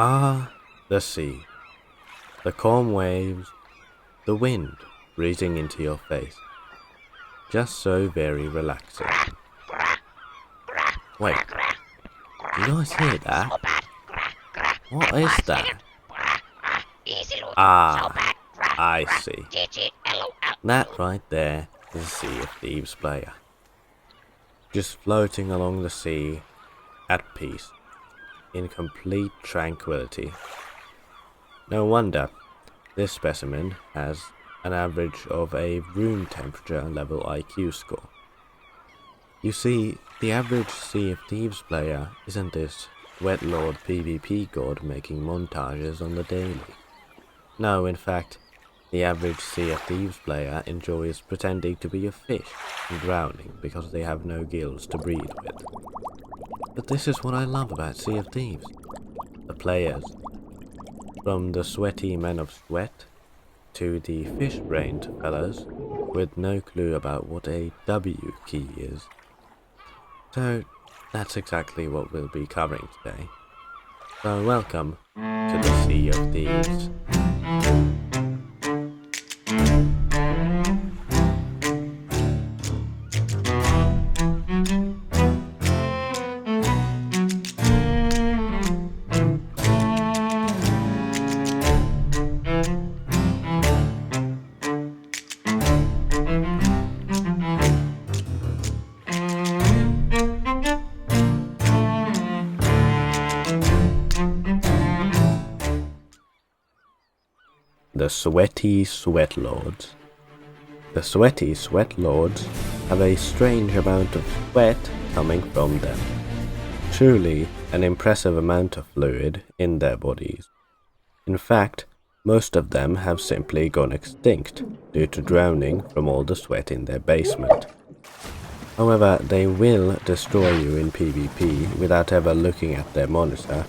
Ah, the sea, the calm waves, the wind breathing into your face. Just so very relaxing. Wait, do you guys hear that? What is that? Ah, I see. That right there is a Sea of Thieves player. Just floating along the sea, at peace, in complete tranquility. No wonder this specimen has an average of a room temperature level IQ score. You see, the average Sea of Thieves player isn't this wet lord PvP god making montages on the daily. No, in fact, the average Sea of Thieves player enjoys pretending to be a fish and drowning because they have no gills to breathe with. But this is what I love about Sea of Thieves. The players. From the sweaty men of sweat to the fish-brained fellas with no clue about what a W key is. So that's exactly what we'll be covering today. So welcome to the Sea of Thieves. The Sweaty Sweat Lords. The Sweaty Sweat Lords have a strange amount of sweat coming from them. Truly an impressive amount of fluid in their bodies. In fact, most of them have simply gone extinct due to drowning from all the sweat in their basement. However, they will destroy you in PvP without ever looking at their monitor.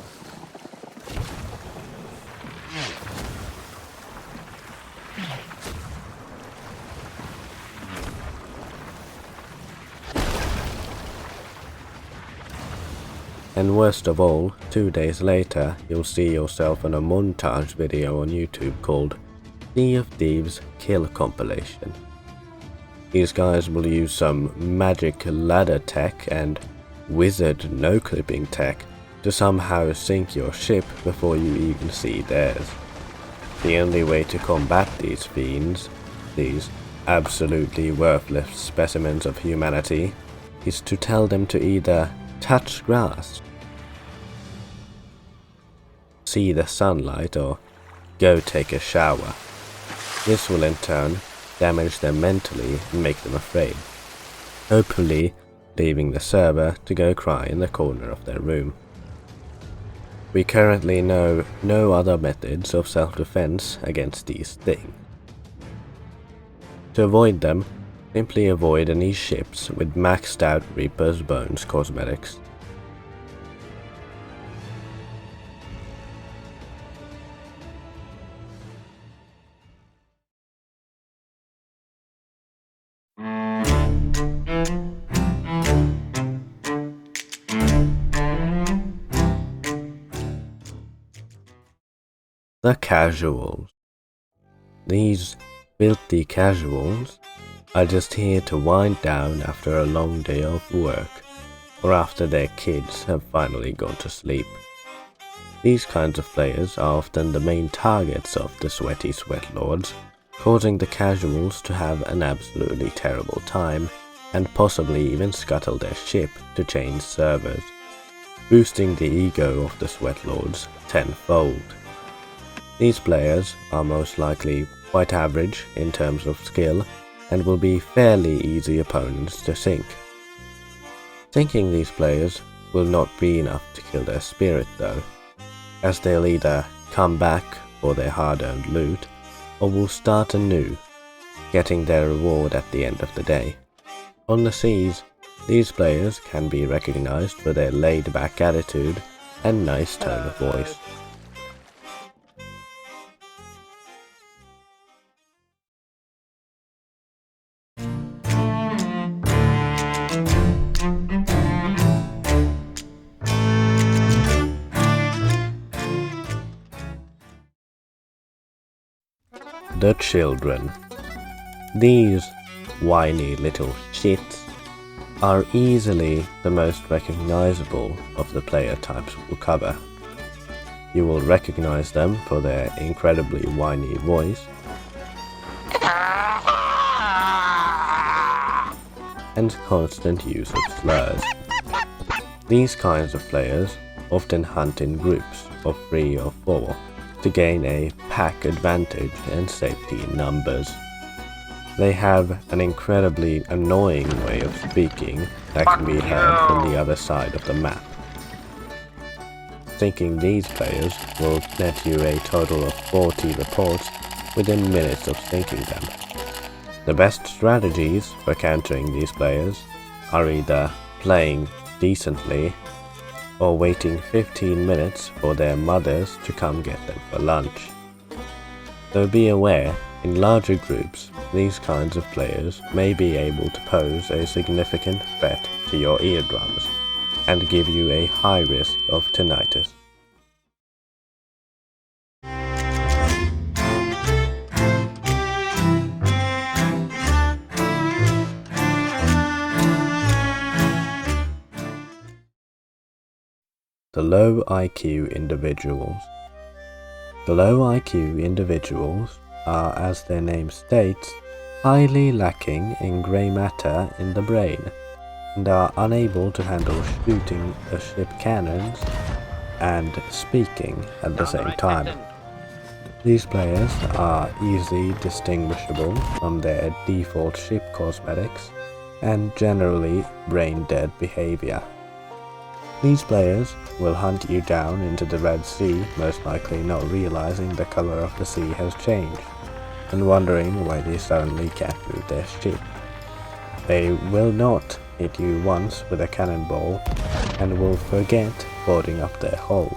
And worst of all, 2 days later, you'll see yourself in a montage video on YouTube called Sea of Thieves Kill Compilation. These guys will use some magic ladder tech and wizard no-clipping tech to somehow sink your ship before you even see theirs. The only way to combat these fiends, these absolutely worthless specimens of humanity, is to tell them to either touch grass, see the sunlight, or go take a shower. This will in turn damage them mentally and make them afraid, hopefully leaving the server to go cry in the corner of their room. We currently know no other methods of self-defense against these things. To avoid them, simply avoid any ships with maxed out Reaper's Bones cosmetics. The casuals. These filthy casuals are just here to wind down after a long day of work, or after their kids have finally gone to sleep. These kinds of players are often the main targets of the Sweaty Sweat Lords, causing the casuals to have an absolutely terrible time, and possibly even scuttle their ship to change servers, boosting the ego of the Sweat Lords tenfold. These players are most likely quite average in terms of skill and will be fairly easy opponents to sink. Sinking these players will not be enough to kill their spirit though, as they'll either come back for their hard-earned loot or will start anew, getting their reward at the end of the day. On the seas, these players can be recognized for their laid-back attitude and nice tone of voice. the children. These whiny little shits are easily the most recognizable of the player types we'll cover. You will recognize them for their incredibly whiny voice and constant use of slurs. These kinds of players often hunt in groups of 3 or 4 to gain a pack advantage and safety in numbers. They have an incredibly annoying way of speaking that can be heard from the other side of the map. Thinking these players will net you a total of 40 reports within minutes of thinking them. The best strategies for countering these players are either playing decently or waiting 15 minutes for their mothers to come get them for lunch. Though be aware, in larger groups, these kinds of players may be able to pose a significant threat to your eardrums and give you a high risk of tinnitus. The low IQ individuals. The low IQ individuals are, as their name states, highly lacking in grey matter in the brain, and are unable to handle shooting a ship cannons and speaking at the same time. These players are easily distinguishable from their default ship cosmetics and generally brain-dead behavior. These players will hunt you down into the Red Sea, most likely not realizing the color of the sea has changed, and wondering why they suddenly can't move their ship. They will not hit you once with a cannonball, and will forget boarding up their hull.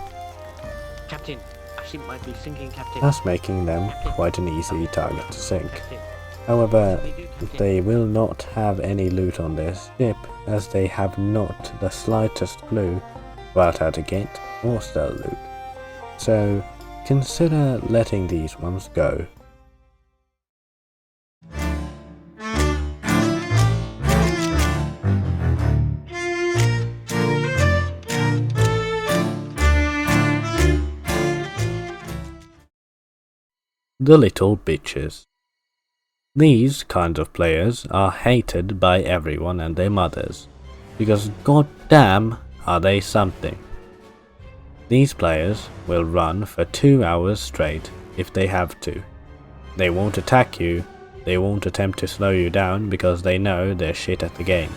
Captain, our ship might be sinking, Captain. Thus making them quite an easy target to sink. However, they will not have any loot on their ship, as they have not the slightest clue about how to get or sell loot. So consider letting these ones go. The little bitches. These kinds of players are hated by everyone and their mothers, because goddamn are they something. These players will run for 2 hours straight if they have to. They won't attack you, they won't attempt to slow you down because they know they're shit at the game,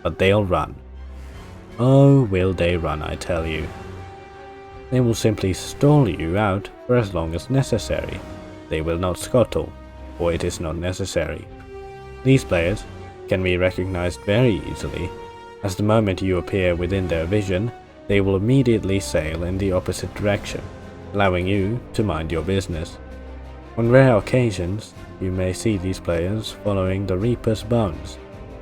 but they'll run. Oh, will they run, I tell you. They will simply stall you out for as long as necessary. They will not scuttle, for it is not necessary. These players can be recognized very easily, as the moment you appear within their vision, they will immediately sail in the opposite direction, allowing you to mind your business. On rare occasions, you may see these players following the Reaper's bones,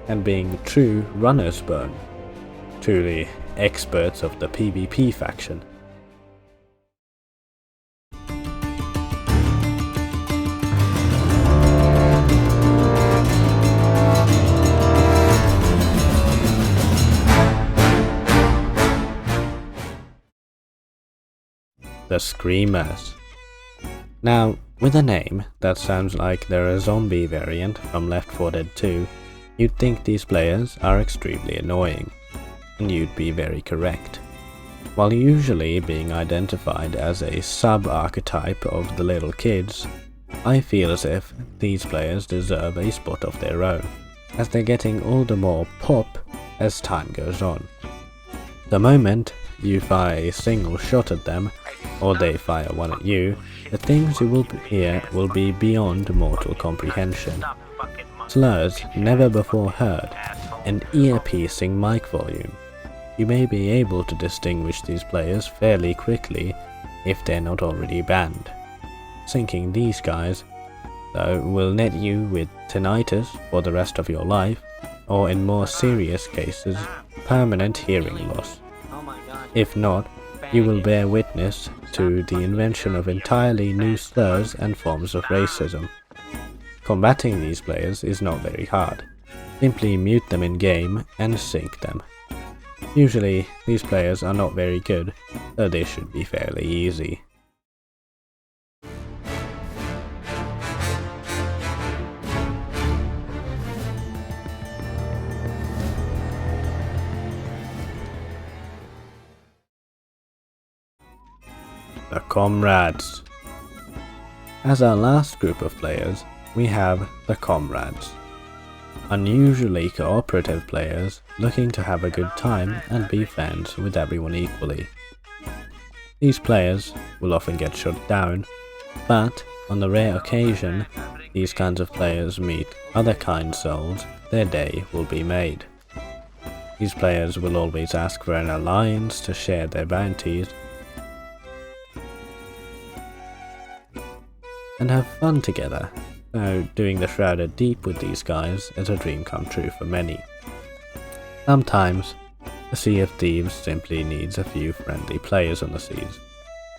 and being true runner's bone, truly experts of the PvP faction. The Screamers. Now, with a name that sounds like they're a zombie variant from Left 4 Dead 2, you'd think these players are extremely annoying, and you'd be very correct. While usually being identified as a sub-archetype of the little kids, I feel as if these players deserve a spot of their own, as they're getting all the more pop as time goes on. The moment you fire a single shot at them, or they fire one at you, the things you will hear will be beyond mortal comprehension. Slurs never before heard, and ear-piercing mic volume. You may be able to distinguish these players fairly quickly if they're not already banned. Sinking these guys, though, will net you with tinnitus for the rest of your life, or in more serious cases, permanent hearing loss. If not, you will bear witness to the invention of entirely new slurs and forms of racism. Combating these players is not very hard. Simply mute them in game and sync them. Usually, these players are not very good, so this should be fairly easy. The Comrades. As our last group of players, we have the Comrades. Unusually cooperative players looking to have a good time and be friends with everyone equally. These players will often get shut down, but on the rare occasion these kinds of players meet other kind souls, their day will be made. These players will always ask for an alliance to share their bounties and have fun together, so doing the Shrouded Deep with these guys is a dream come true for many. Sometimes, the Sea of Thieves simply needs a few friendly players on the seas,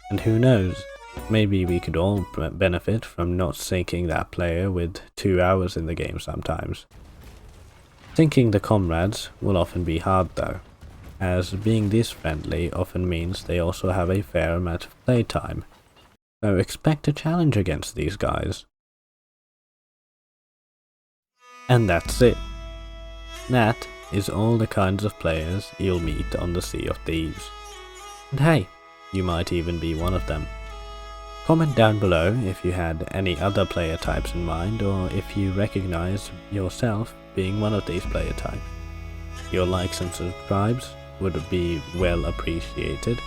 and who knows, maybe we could all benefit from not syncing that player with 2 hours in the game sometimes. Syncing the Comrades will often be hard though, as being this friendly often means they also have a fair amount of playtime. So expect a challenge against these guys. And that's it. That is all the kinds of players you'll meet on the Sea of Thieves. And hey, you might even be one of them. Comment down below if you had any other player types in mind, or if you recognize yourself being one of these player types. Your likes and subscribes would be well appreciated.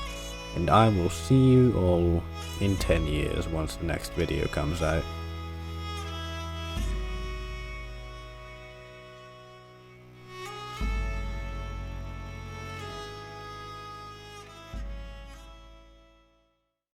And I will see you all in 10 years once the next video comes out.